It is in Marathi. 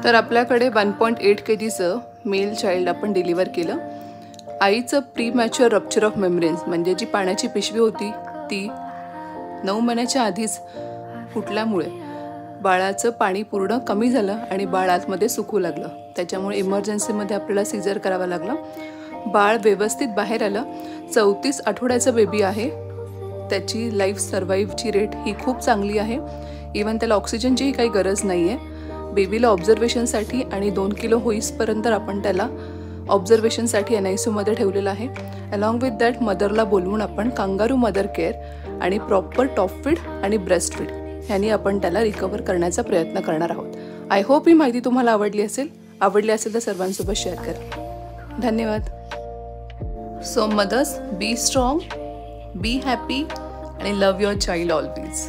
तर आपल्याकडे 1.8 kgचं मेल चाइल्ड आपण डिलिव्हर केलं. आईचं प्रीमॅच्युअर रप्चर ऑफ मेम्ब्रेन्स म्हणजे जी पाण्याची पिशवी होती ती 9 महिन्याच्या आधीच फुटल्यामुळे बाळाचं पाणी पूर्ण कमी झालं आणि बाळ आतमध्ये सुकू लागलं. त्याच्यामुळे इमर्जन्सीमध्ये आपल्याला सीझर करावं लागलं. बाळ व्यवस्थित बाहेर आलं. 34 आठवड्याचं बेबी आहे. त्याची लाईफ सर्वाईव्हची रेट ही खूप चांगली आहे. इवन त्याला ऑक्सिजनचीही काही गरज नाही आहे. बेबीला ऑब्झर्वेशनसाठी आणि 2 किलो होईसपर्यंत आपण त्याला ऑब्झर्वेशनसाठी NICUमध्ये ठेवलेलं आहे. अलॉंग विथ दॅट मदरला बोलवून आपण कांगारू मदर केअर आणि प्रॉपर टॉप फीड आणि ब्रेस्ट फीड ह्यांनी आपण त्याला रिकवर करण्याचा प्रयत्न करणार आहोत. आय होप ही माहिती तुम्हाला आवडली असेल तर सर्वांसोबत शेअर करा. धन्यवाद. So mothers, be strong, be happy आणि लव्ह युअर चाइल्ड ऑलवेज.